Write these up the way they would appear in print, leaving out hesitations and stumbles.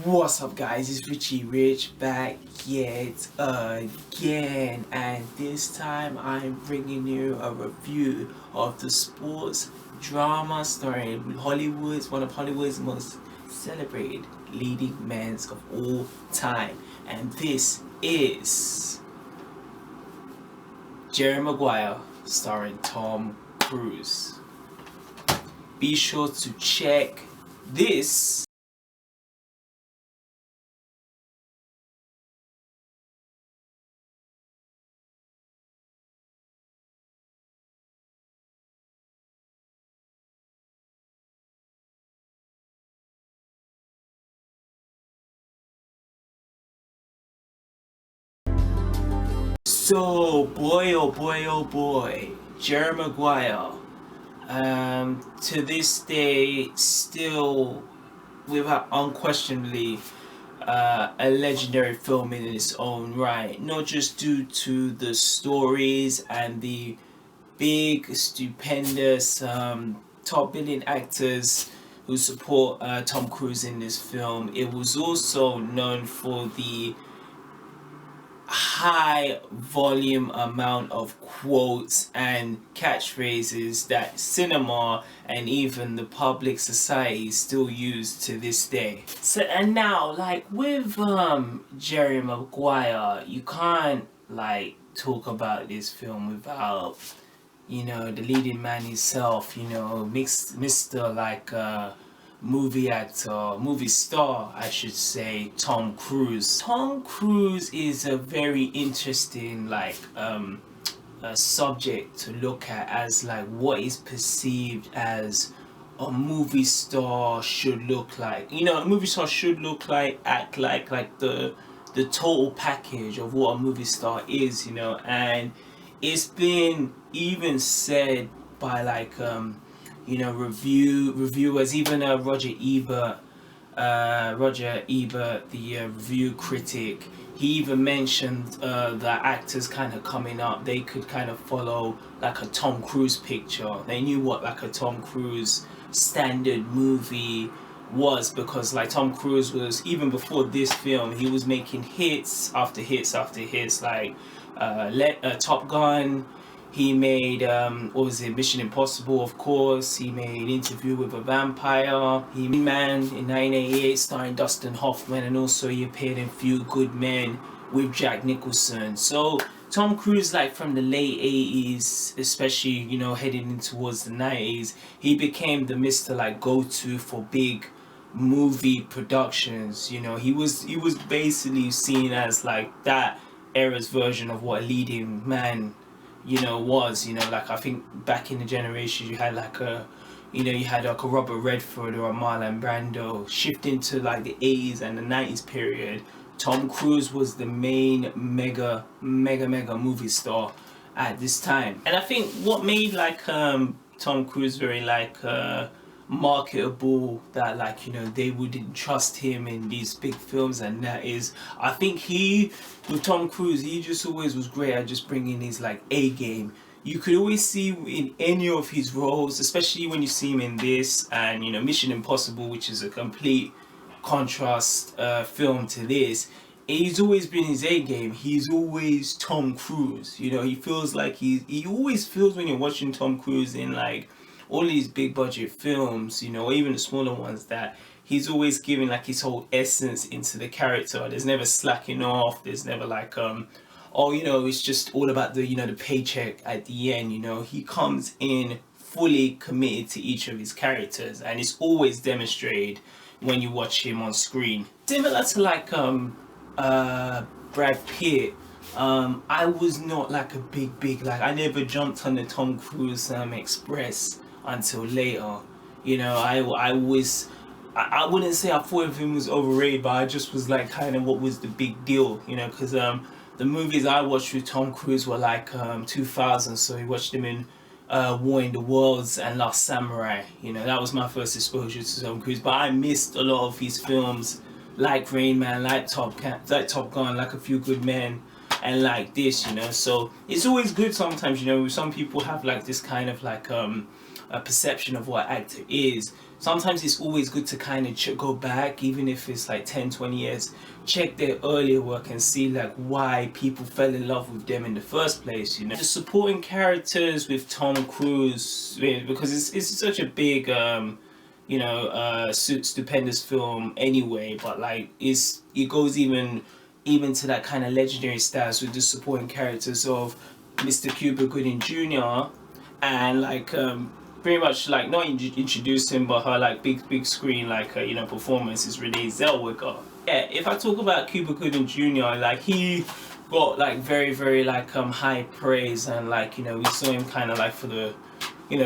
What's up guys, it's Richie Rich back yet again, and this time I'm bringing you a review of the sports drama starring one of Hollywood's most celebrated leading men of all time, and this is Jerry Maguire starring Tom Cruise. Be sure to check this So, boy, oh boy, oh boy, Jerry Maguire, to this day, still, without unquestionably, a legendary film in its own right. Not just due to the stories and the big, stupendous, top billing actors who support Tom Cruise in this film. It was also known for the high volume amount of quotes and catchphrases that cinema and even the public society still use to this day. So, and now, like with Jerry Maguire, you can't like talk about this film without, you know, the leading man himself, you know, Mr. like movie actor, movie star, I should say, Tom Cruise. Tom Cruise is a very interesting like subject to look at, as like what is perceived as a movie star should look like. You know, a movie star should look like, act like the total package of what a movie star is, you know. And it's been even said by like you know, reviewers, even Roger Ebert, the review critic, he even mentioned that actors kind of coming up, they could kind of follow like a Tom Cruise picture. They knew what like a Tom Cruise standard movie was, because like Tom Cruise was, even before this film, he was making hits after hits after hits, like Top Gun. He made, what was it, Mission Impossible, of course. He made Interview with a Vampire. He made Man in 1988 starring Dustin Hoffman, and also he appeared in Few Good Men with Jack Nicholson. So Tom Cruise, like from the late 80s, especially, you know, heading in towards the 90s, he became the Mr. like go-to for big movie productions. You know, he was basically seen as like that era's version of what a leading man, you know, was, you know, like I think back in the generation you had like a, you know, you had like a Robert Redford or a Marlon Brando. Shifting to like the 80s and the 90s period, Tom Cruise was the main mega movie star at this time. And I think what made like Tom Cruise very like marketable, that like, you know, they wouldn't trust him in these big films, and that is, I think with Tom Cruise, he just always was great at just bringing his like A game. You could always see in any of his roles, especially when you see him in this and, you know, Mission Impossible, which is a complete contrast film to this. He's always been his A game. He's always Tom Cruise. You know, he feels like he always feels, when you're watching Tom Cruise in like all these big budget films, you know, or even the smaller ones, that he's always giving like his whole essence into the character. There's never slacking off. There's never like oh, you know, it's just all about the, you know, the paycheck at the end. You know, he comes in fully committed to each of his characters, and it's always demonstrated when you watch him on screen. Similar to like Brad Pitt, I was not like a big like, I never jumped on the Tom Cruise express until later. You know, I wouldn't say I thought of him was overrated, but I just was like, kind of, what was the big deal, you know, because the movies I watched with Tom Cruise were like 2000, so we watched him in War in the Worlds and Last Samurai. You know, that was my first exposure to Tom Cruise, but I missed a lot of his films, like Rain Man, like Top Gun, like A Few Good Men, and like this, you know. So it's always good sometimes, you know, some people have like this kind of like perception of what actor is. Sometimes it's always good to kind of go back, even if it's like 10-20 years, check their earlier work and see like why people fell in love with them in the first place, you know. The supporting characters with Tom Cruise, because it's such a big stupendous film anyway, but like it goes even to that kind of legendary status with the supporting characters of Mr. Cuba Gooding Jr. and like pretty much like not introduced him, but her like big screen like performance is Renee Zellweger. Yeah, if I talk about Cuba Gooding Jr., like he got like very like high praise, and like we saw him kind of like for the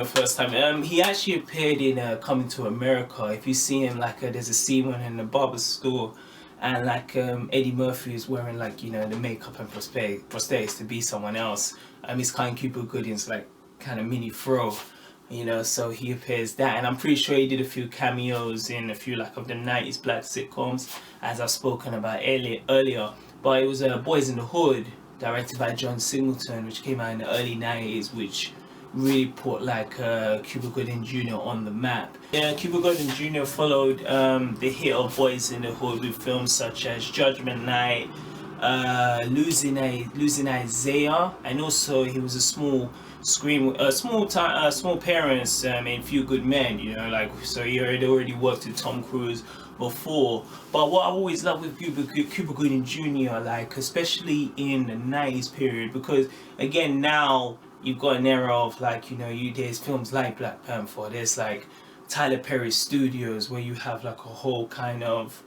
first time. He actually appeared in Coming to America. If you see him, like there's a scene when in the barber store, and like Eddie Murphy is wearing like the makeup and prosthetics to be someone else. He's kind of Cuba Gooding's like kind of mini fro, so he appears that, and I'm pretty sure he did a few cameos in a few like of the 90s black sitcoms, as I've spoken about earlier. But it was Boys in the Hood, directed by John Singleton, which came out in the early 90s, which really put like Cuba Gooding Jr. on the map. Yeah, Cuba Gooding Jr. followed the hit of Boys in the Hood with films such as Judgment Night, Losing Isaiah, and also he was a small parents in Few Good Men, like, so he had already worked with Tom Cruise before. But what I always loved with Cuba Gooding Jr., like especially in the 90s period, because again now you've got an era of like there's films like Black Panther, there's like Tyler Perry Studios, where you have like a whole kind of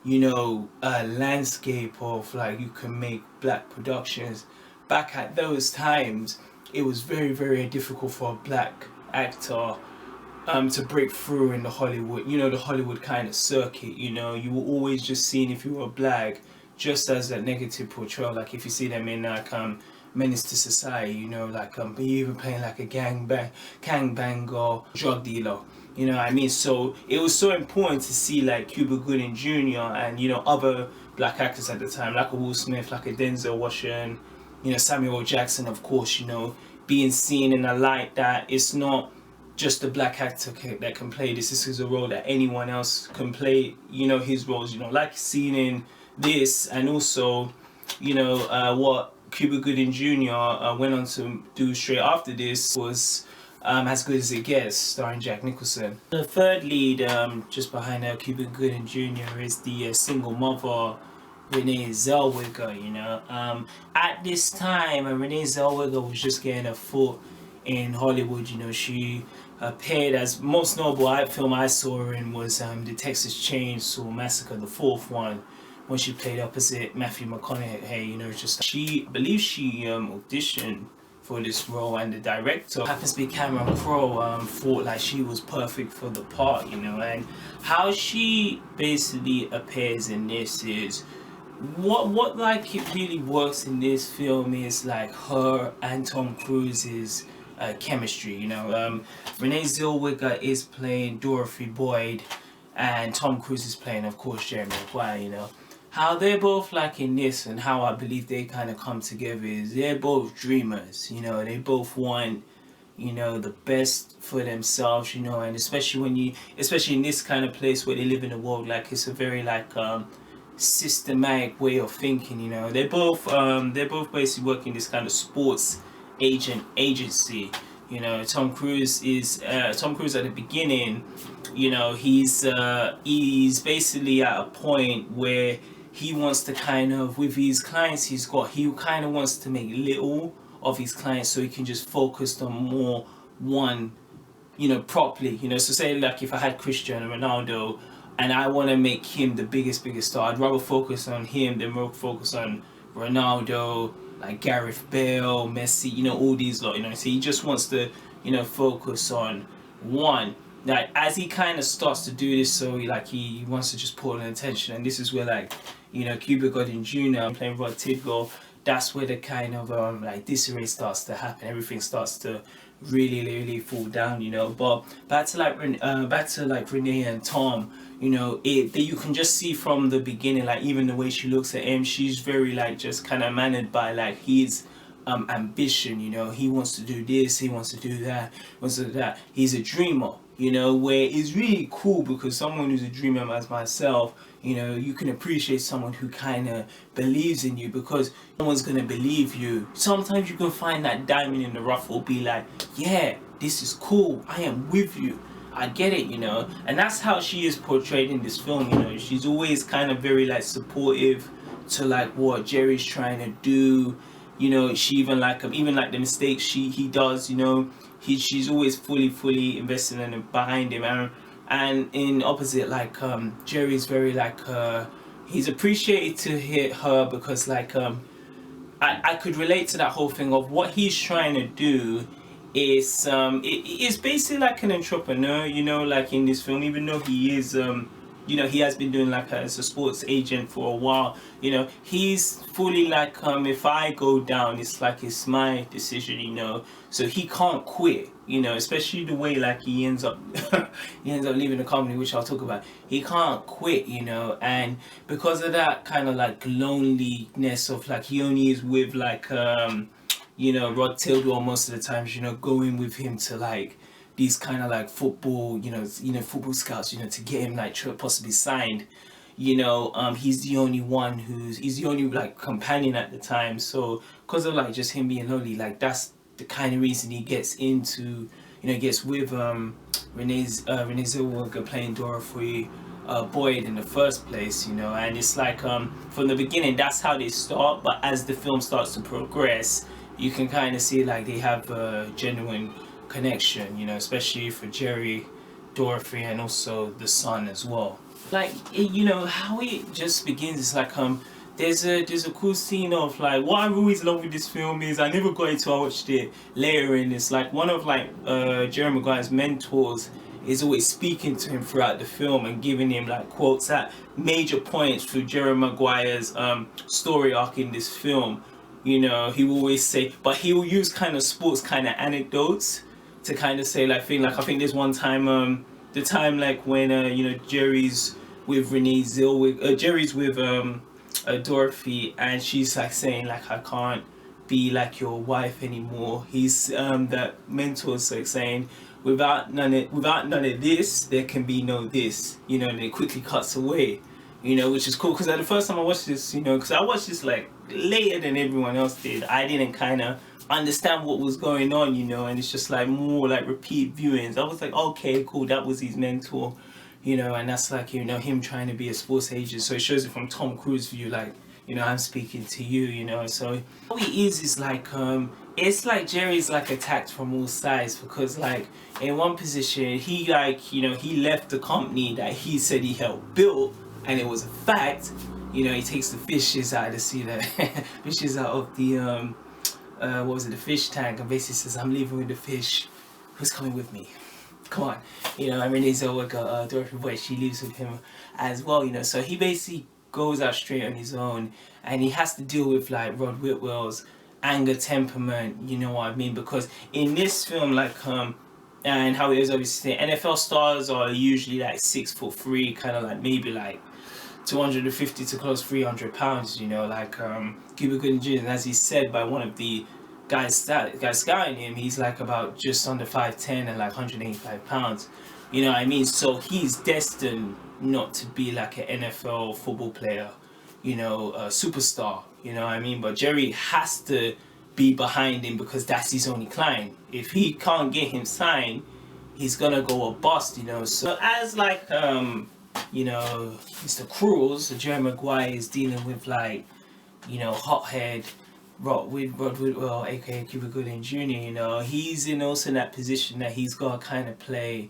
landscape of like you can make black productions. Back at those times, it was very difficult for a black actor to break through in the Hollywood, the Hollywood kind of circuit. You were always just seen, if you were black, just as a negative portrayal. Like if you see them in like Menace to Society, like even playing like a gangbang or drug dealer. You know what I mean? So it was so important to see like Cuba Gooding Jr. and other black actors at the time, like a Will Smith, like a Denzel Washington, Samuel L. Jackson, of course, being seen in a light that it's not just a black actor that can play this. This is a role that anyone else can play. His roles. Like seen in this, and also, what Cuba Gooding Jr. Went on to do straight after this was As Good as It Gets, starring Jack Nicholson. The third lead, just behind Cuba Gooding Jr., is the single mother, Renee Zellweger. At this time, Renee Zellweger was just getting her foot in Hollywood. She appeared, as most notable film I saw her in was the Texas Chainsaw Massacre, the fourth one, when she played opposite Matthew McConaughey. I believe she auditioned for this role, and the director happens to be Cameron Crowe, thought like she was perfect for the part, and how she basically appears in this is what like it really works in this film is like her and Tom Cruise's chemistry. Renee Zellweger is playing Dorothy Boyd, and Tom Cruise is playing, of course, Jerry Maguire. How they're both like in this, and how I believe they kind of come together, is they're both dreamers. They both want the best for themselves, and especially in this kind of place where they live in a world, like it's a very like systematic way of thinking. They're both basically working this kind of sports agency. Tom Cruise at the beginning, he's basically at a point where he wants to kind of, with his clients he kind of wants to make little of his clients, so he can just focus on more one, properly. So say like if I had Cristiano Ronaldo and I want to make him the biggest star, I'd rather focus on him than focus on Ronaldo, like Gareth Bale, Messi, all these lot, so he just wants to, focus on one. Like as he kind of starts to do this, so he wants to just pull in attention, and this is where like, Cuba Gooding Jr. playing Rod Tidwell, that's where the kind of like disarray starts to happen. Everything starts to really fall down, But back to like Renee and Tom, you can just see from the beginning, like even the way she looks at him, she's very like just kind of mannered by like his ambition, you know. He wants to do this, he wants to do that, wants to do that. He's a dreamer, you know, where it's really cool because someone who's a dreamer as myself, you know, you can appreciate someone who kind of believes in you, because no one's gonna believe you. Sometimes you can find that diamond in the rough will be like, yeah, this is cool, I am with you, I get it, you know. And that's how she is portrayed in this film, you know. She's always kind of very like supportive to like what Jerry's trying to do, you know. She even like the mistakes he does, you know. She's always fully invested in and behind him. And in opposite, like Jerry's very like he's appreciated to hit her because like I could relate to that whole thing of what he's trying to do is it's basically like an entrepreneur, you know, like in this film, even though he is you know, he has been doing like as a sports agent for a while, you know. He's fully like if I go down, it's like it's my decision, you know. So he can't quit, you know, especially the way like he ends up he ends up leaving the company, which I'll talk about. He can't quit, you know. And because of that kind of like loneliness of like he only is with like you know, Rod Tildwell most of the times, you know, going with him to like these kind of like football, you know, football scouts, you know, to get him like possibly signed, you know. He's the only one he's the only like companion at the time. So because of like just him being lonely, like that's the kind of reason he gets into, you know, gets with Renee Zellweger playing Dorothy Boyd in the first place, you know. And it's like from the beginning that's how they start, but as the film starts to progress, you can kind of see like they have a genuine connection, you know, especially for Jerry, Dorothy, and also the son as well. Like you know how it just begins. It's like there's a cool scene of like what I always love with this film is I never got into. I watched it later, and it's like one of like Jerry Maguire's mentors is always speaking to him throughout the film and giving him like quotes at major points through Jerry Maguire's story arc in this film. You know, he will always say, but he will use kind of sports kind of anecdotes to kind of say like thing. Like I think there's one time the time like when you know, Jerry's with Renee Zellweger, Jerry's with Dorothy, and she's like saying like I can't be like your wife anymore. He's that mentor's like saying without none of this there can be no this, you know. And it quickly cuts away, you know, which is cool because the first time I watched this, you know, because I watched this like later than everyone else did, I didn't kind of understand what was going on, you know. And it's just like more like repeat viewings. I was like, okay, cool, that was his mentor, you know. And that's like, you know, him trying to be a sports agent. So it shows it from Tom Cruise's view, like, you know, I'm speaking to you, you know. So how he is like it's like Jerry's like attacked from all sides because like in one position he like, you know, he left the company that he said he helped build, and it was a fact. You know, he takes the fishes out of the sea, the fishes out of the what was it, the fish tank, and basically says, I'm leaving with the fish, who's coming with me? Come on. You know, I mean, Renee Zellweger, Dorothy Boyd, she leaves with him as well, you know. So he basically goes out straight on his own, and he has to deal with like Rod Whitwell's anger, temperament, you know what I mean? Because in this film, like and how it is obviously, NFL stars are usually like 6'3", kind of like maybe like 250 to close 300 pounds, you know, like Cuba Gooding Jr. And as he said by one of the guys scouting him, he's like about just under 5'10" and like 185 pounds, you know what I mean? So he's destined not to be like an NFL football player, you know, a superstar, you know what I mean? But Jerry has to be behind him because that's his only client. If he can't get him signed, he's gonna go a bust, you know. So as like you know, Mr. Cruise, Jerry Maguire is dealing with like, you know, hothead Rod Whitwell, aka Cuba Gooding Jr., you know. He's in also in that position that he's got to kind of play,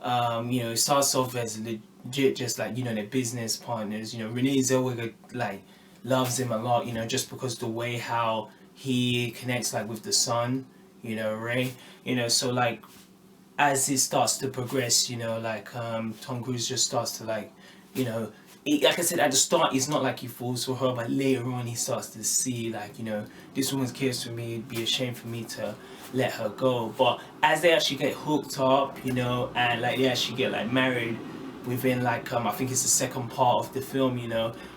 you know, it starts off as legit just like, you know, they're business partners, you know. Renee Zellweger like loves him a lot, you know, just because the way how he connects like with the son, you know, Ray, you know. So like as it starts to progress, you know, like Tom Cruise just starts to like, you know, like I said at the start, it's not like he falls for her, but later on he starts to see like, you know, this woman cares for me, it'd be a shame for me to let her go. But as they actually get hooked up, you know, and like they actually get like married, within like I think it's the second part of the film,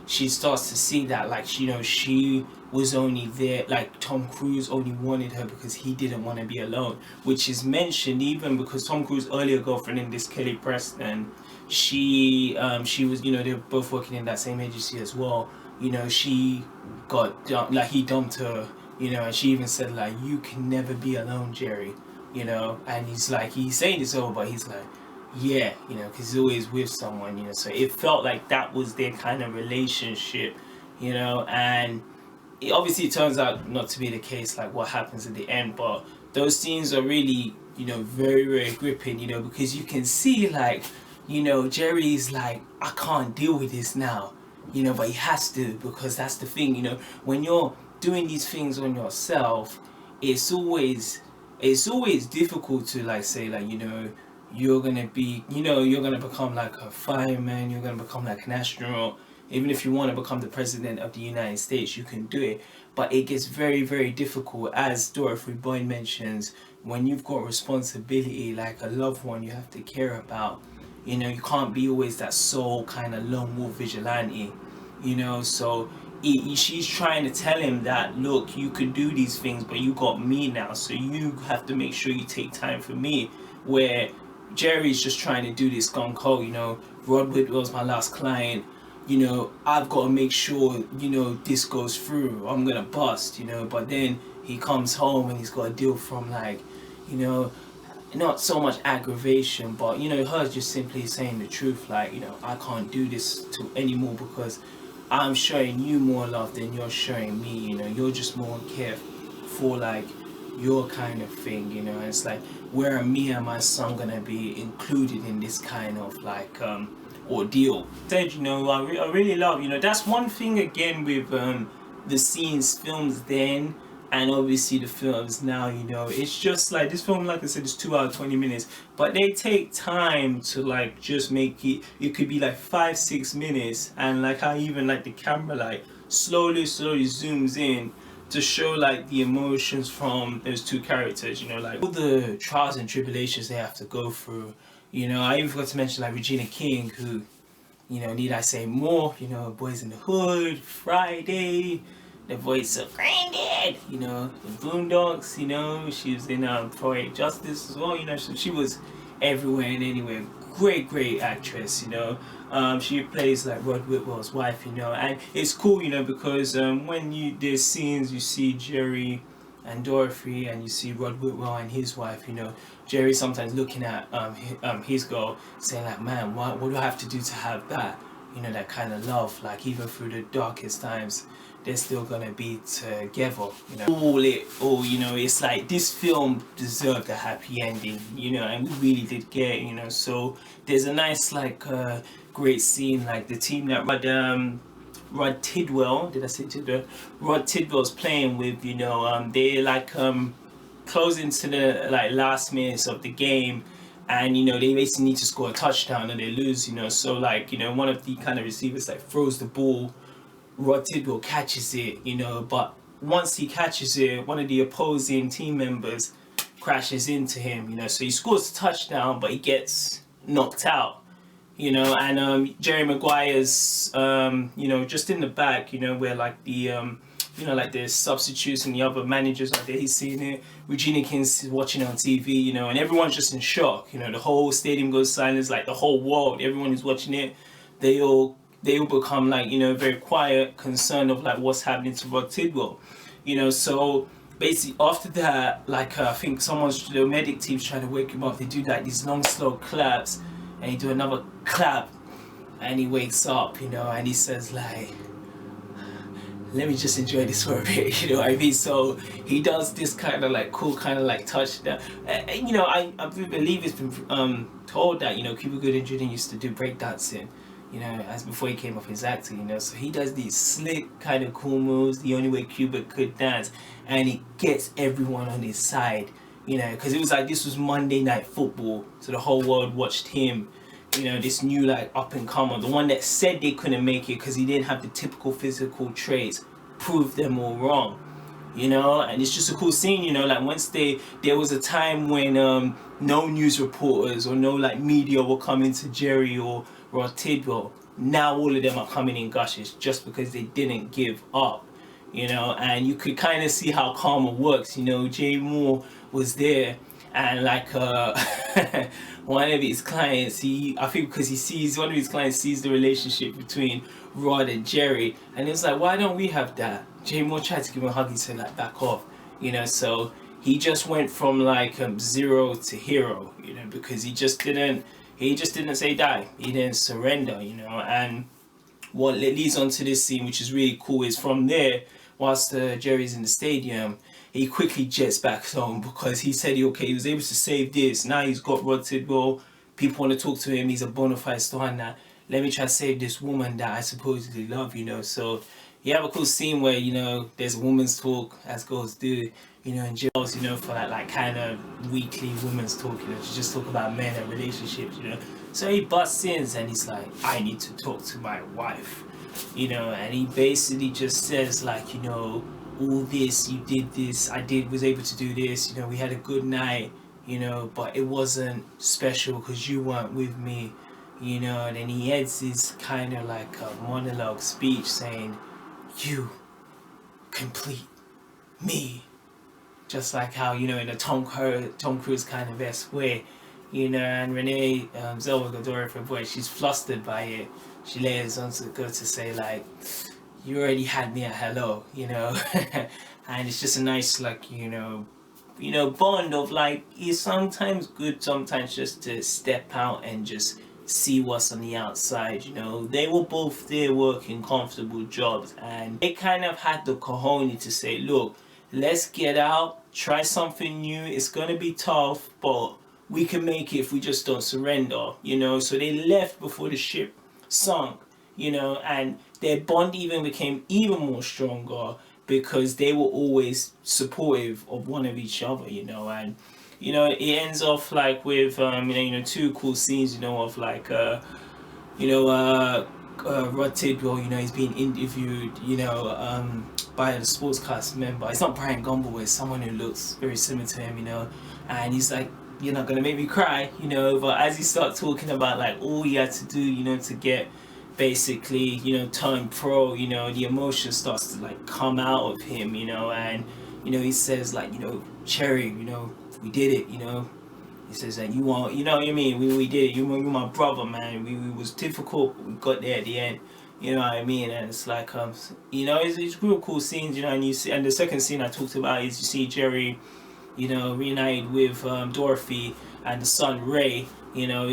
she starts to see that like she was only there, like Tom Cruise only wanted her because he didn't want to be alone, which is mentioned even because Tom Cruise's earlier girlfriend in this, Kelly Preston, she was, they were both working in that same agency as well. She got like he dumped her, and she even said like, you can never be alone, Jerry, and he's like, he's saying this over, but he's like, yeah, because he's always with someone, so it felt like that was their kind of relationship, and obviously it turns out not to be the case, like what happens at the end, but those scenes are really, very, very gripping, because you can see like, Jerry's like, I can't deal with this now, but he has to, because that's the thing, when you're doing these things on yourself, it's always difficult to like say like, you're gonna be, you're gonna become like a fireman, you're gonna become like an astronaut. Even if you want to become the president of the United States, you can do it. But it gets very, very difficult, as Dorothy Boyd mentions, when you've got responsibility, like a loved one you have to care about. You can't be always that sole kind of lone wolf vigilante. So she's trying to tell him that, look, you could do these things, but you got me now, so you have to make sure you take time for me. Where Jerry's just trying to do this gung ho, Rod Whitwell's my last client. I've got to make sure, this goes through. I'm gonna bust, but then he comes home and he's got a deal from like, not so much aggravation, but her just simply saying the truth, like, I can't do this anymore because I'm showing you more love than you're showing me, you're just more care for like your kind of thing, and it's like, where are me and my son gonna be included in this kind of like ordeal? Said, I really love, that's one thing again with the scenes films then and obviously the films now, it's just like this film, like I said, it's 2 hours 20 minutes, but they take time to like just make it could be like 5-6 minutes, and like how even like the camera like slowly zooms in to show like the emotions from those two characters, like all the trials and tribulations they have to go through. I even forgot to mention like Regina King, who, need I say more, Boys in the Hood, Friday, the voice of Granddad, the Boondocks, she was in Poetic Justice as well, so she was everywhere and anywhere. Great actress, she plays like Rod Whitwell's wife, and it's cool, because when there's scenes you see Jerry and Dorothy and you see Rod Whitwell and his wife, Jerry sometimes looking at his girl saying like, man, what do I have to do to have that, that kind of love, like even through the darkest times they're still gonna be together, it's like this film deserved a happy ending, and we really did get it, so there's a nice like great scene, like the team that Rod Tidwell, did I say Tidwell? Rod Tidwell's playing with, they're like closing to the like last minutes of the game, and they basically need to score a touchdown and they lose, so like one of the kind of receivers like throws the ball, Rod Tidwell catches it, but once he catches it, one of the opposing team members crashes into him, so he scores a touchdown, but he gets knocked out, and Jerry Maguire's, just in the back, where like the, like the substitutes and the other managers are there, he's seeing it, Regina King's watching it on TV, and everyone's just in shock, the whole stadium goes silent, like the whole world, everyone is watching it, they all become like, very quiet, concerned of like what's happening to Rod Tidwell, so basically after that, like I think the medic team's trying to wake him up, they do like these long slow claps, and he do another clap, and he wakes up, and he says like, let me just enjoy this for a bit, you know what I mean? So he does this kind of like cool kind of like touchdown. I believe it's been told that, Cuba Gooding Jr. used to do breakdancing, as before he came off his acting, so he does these slick kind of cool moves, the only way Cuba could dance, and he gets everyone on his side, because it was like, this was Monday Night Football, so the whole world watched him, this new like up and comer, the one that said they couldn't make it because he didn't have the typical physical traits, proved them all wrong, and it's just a cool scene, like once there was a time when no news reporters or no like media will come into Jerry or Rod Tidwell. Now all of them are coming in gushes just because they didn't give up, you know. And you could kind of see how karma works, you know. Jay Moore was there, and like one of his clients, I think because one of his clients sees the relationship between Rod and Jerry, and it's like, why don't we have that? Jay Moore tried to give him a hug, he said like, back off, you know. So he just went from like 0 to hero, you know, because he just didn't say die. He didn't surrender, you know. And what leads on to this scene, which is really cool, is from there, whilst Jerry's in the stadium, he quickly jets back home because he said he was able to save this. Now he's got Rod Tidwell. People want to talk to him. He's a bona fide star now. Let me try to save this woman that I supposedly love, you know. So you have a cool scene where, you know, there's a woman's talk, as girls do, you know, and jails, you know, for that like kind of weekly women's talk, you know, to just talk about men and relationships, you know. So he busts in and he's like, I need to talk to my wife, you know, and he basically just says like, you know, all this, you did this, was able to do this, you know, we had a good night, you know, but it wasn't special because you weren't with me, you know. And then he ends his kind of like a monologue speech saying, you complete me. Just like how, you know, in a Tom Cruise kind of best way, you know. And Renee Zellweger, her voice, she's flustered by it. She layers on to go to say like, you already had me at hello, you know. And it's just a nice like, you know, bond of like, it's sometimes good, sometimes just to step out and just see what's on the outside, you know. They were both there working comfortable jobs, and they kind of had the cojones to say, look, let's get out, try something new. It's gonna be tough, but we can make it if we just don't surrender, you know. So they left before the ship sunk, you know, and their bond even became even more stronger because they were always supportive of one of each other, you know. And you know, it ends off like with you know, two cool scenes, you know, of like Rod Tidwell, you know, he's being interviewed, you know, by the sportscast member. It's not Brian Gumble, it's someone who looks very similar to him, you know. And he's like, you're not gonna make me cry, you know. But as he starts talking about like all he had to do, you know, to get basically, you know, turn pro, you know, the emotion starts to like come out of him, you know. And you know, he says like, you know, Cherry, you know, we did it, you know. He says that you want, you know what I mean, we did it, you're my brother, man. We was difficult, but we got there at the end, you know what I mean. And it's like you know, it's real cool scenes, you know. And you see, and the second scene I talked about is you see Jerry, you know, reunited with Dorothy and the son Ray, you know.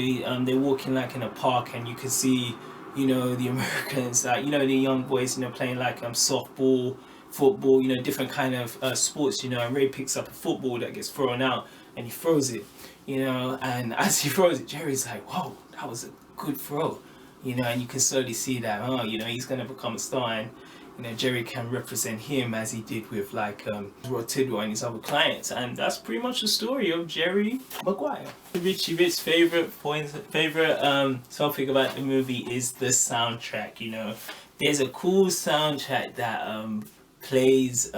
They're walking like in a park, and you can see, you know, the Americans, like, you know, the young boys, you know, playing like softball, football, you know, different kind of sports, you know. And Ray picks up a football that gets thrown out and he throws it, you know. And as he throws it, Jerry's like, whoa, that was a good throw, you know. And you can slowly see that, oh, you know, he's gonna become a star. And you know, Jerry can represent him as he did with like Rod Tidwell and his other clients. And that's pretty much the story of Jerry Maguire. Richie Ritz's favorite topic about the movie is the soundtrack, you know. There's a cool soundtrack that plays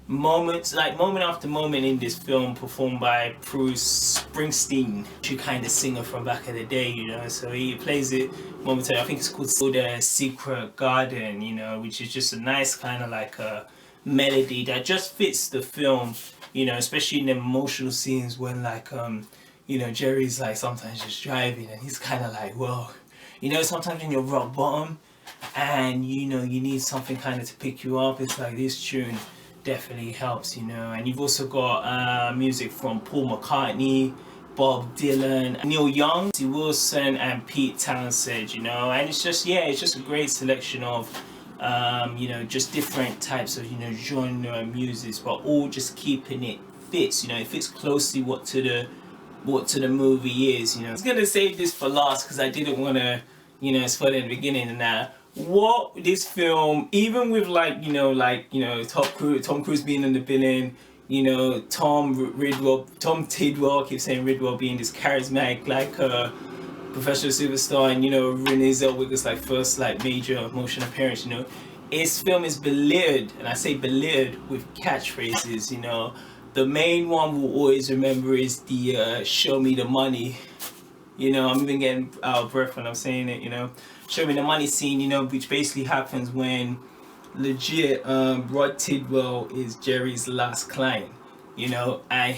moment after moment in this film, performed by Bruce Springsteen, true kind of singer from back in the day, you know. So he plays it momentarily. I think it's called The Secret Garden, you know, which is just a nice kind of like a melody that just fits the film, you know, especially in the emotional scenes when like you know, Jerry's like sometimes just driving and he's kind of like, well, you know, sometimes when you're rock bottom and you know you need something kind of to pick you up, it's like this tune definitely helps, you know. And you've also got music from Paul McCartney, Bob Dylan, Neil Young, T. Wilson, and Pete Townsend, you know. And it's just, yeah, it's just a great selection of you know, just different types of, you know, genre music, but all just keeping it fits, you know. It fits closely what to the movie is, you know. I was gonna save this for last because I didn't want to, you know, spoil it at the beginning. And that what this film, even with like, you know, Tom Cruise being in the billing, you know, Tom Tidwell, I keep saying Ridwell, being this charismatic like professional superstar, and you know, Renee Zellweger's like first like major motion appearance, you know. This film is belittled, and I say belittled with catchphrases, you know. The main one we'll always remember is the show me the money, You know, I'm even getting out of breath when I'm saying it, you know. Show me the money scene, you know, which basically happens when legit Rod Tidwell is Jerry's last client, you know, and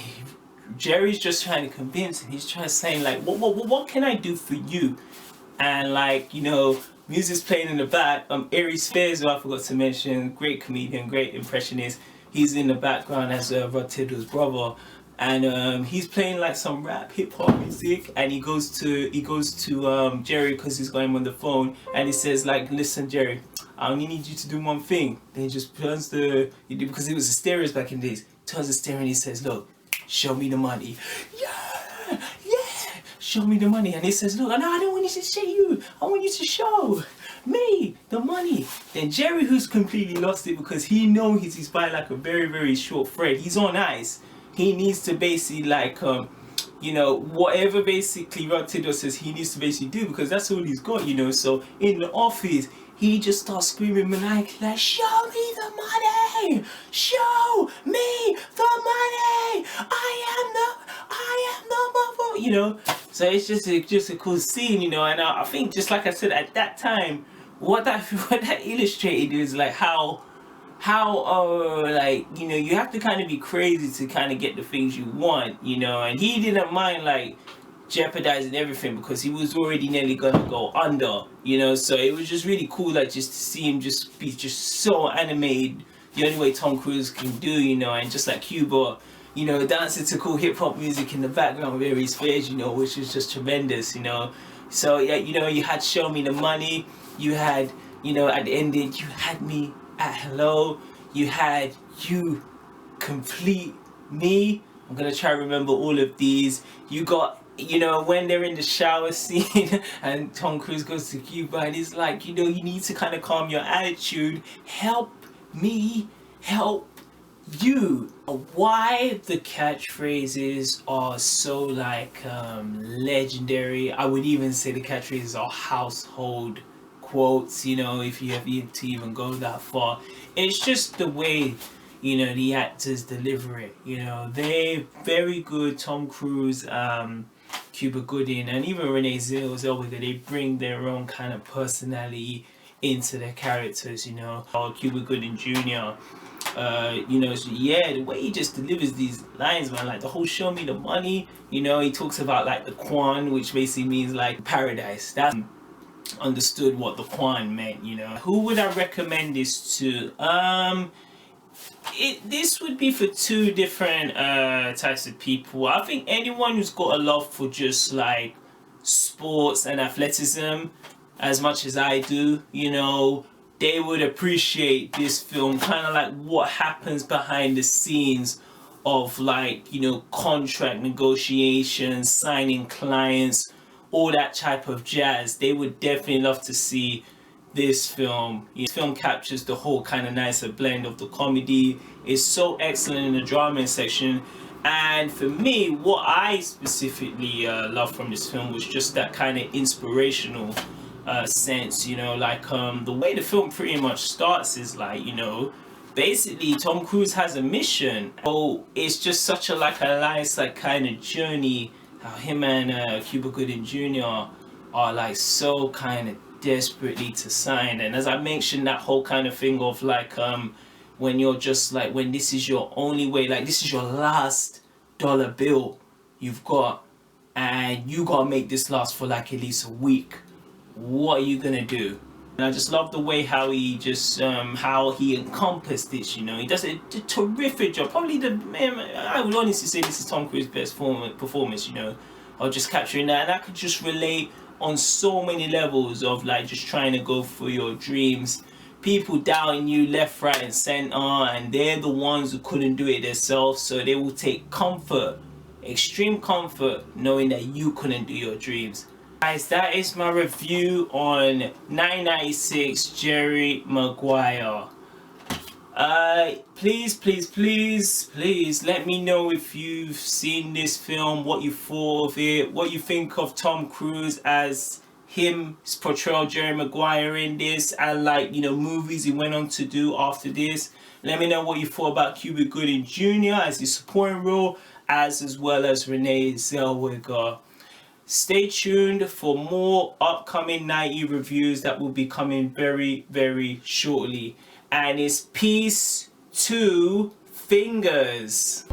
Jerry's just trying to convince him. He's trying to say like, what can I do for you? And like, you know, music's playing in the back. Aries Spears, who I forgot to mention, great comedian, great impressionist. He's in the background as Rod Tidwell's brother, and he's playing like some rap hip hop music. And he goes to Jerry because he's got him on the phone, and he says like, "Listen, Jerry, I only need you to do one thing." Then he just turns because it was the stereos back in the days. Turns the stereo and he says, "Look, show me the money." Yeah, yeah, show me the money. And he says, "Look, no, I don't want you to show you. I want you to show me the money." Then Jerry, who's completely lost it because he knows he's by like a very, very short thread. He's on ice. He needs to basically like, you know, whatever basically Rod Tidwell says he needs to basically do, because that's all he's got, you know. So in the office, he just starts screaming maniacally like, "Show me the money! Show me the money! I am the mother!" You know, so it's just a cool scene, you know. And I think, just like I said at that time, what that illustrated is like how like, you know, you have to kind of be crazy to kind of get the things you want, you know. And he didn't mind like jeopardizing everything because he was already nearly gonna go under, you know. So it was just really cool, like, just to see him just be just so animated, the only way Tom Cruise can do, you know. And just like Cuba, you know, dancing to cool hip hop music in the background with Aries Spears, you know, which was just tremendous, you know. So yeah, you know, you had Show Me the Money, you had, you know, at the ending, You Had Me at Hello, you had You Complete Me. I'm gonna try to remember all of these. You got, you know, when they're in the shower scene and Tom Cruise goes to Cuba and he's like, you know, you need to kind of calm your attitude. Help me help you. Why the catchphrases are so like legendary. I would even say the catchphrases are household quotes, you know, if you have to even go that far. It's just the way, you know, the actors deliver it, you know. They're very good. Tom Cruise, Cuba Gooding, and even Renee Zellweger, they bring their own kind of personality into their characters, you know. Or Cuba Gooding Jr., you know, so yeah, the way he just delivers these lines, man, like the whole "Show me the money," you know. He talks about like the Kwan, which basically means like paradise. That's understood what the Kwan meant, you know. Who would I recommend this to? This would be for two different types of people. I think anyone who's got a love for just like sports and athleticism as much as I do, you know, they would appreciate this film. Kind of like what happens behind the scenes of, like, you know, contract negotiations, signing clients, all that type of jazz. They would definitely love to see this film. This film captures the whole kind of nicer blend of the comedy. It's so excellent in the drama section. And for me, what I specifically love from this film was just that kind of inspirational sense, you know. Like the way the film pretty much starts is like, you know, basically Tom Cruise has a mission. Oh, it's just such a like a nice like kind of journey, how him and Cuba Gooding Jr. are like so kind of desperately to sign. And as I mentioned, that whole kind of thing of like when you're just like, when this is your only way, like this is your last dollar bill you've got, and you gotta make this last for like at least a week, what are you gonna do? And I just love the way how he just how he encompassed this, you know. He does a terrific job. Probably I would honestly say this is Tom Cruise's best performance, you know, of just capturing that. And I could just relate on so many levels of like just trying to go for your dreams. People doubting you left, right, and center, and they're the ones who couldn't do it themselves, so they will take comfort, extreme comfort, knowing that you couldn't do your dreams. Guys, that is my review on 1996 Jerry Maguire. Please let me know if you've seen this film, what you thought of it, what you think of Tom Cruise as his portrayal Jerry Maguire in this, and like, you know, movies he went on to do after this. Let me know what you thought about Cuba Gooding Jr. as his supporting role, as well as Renee Zellweger. Stay tuned for more upcoming 90 reviews that will be coming very, very shortly. And it's peace to fingers.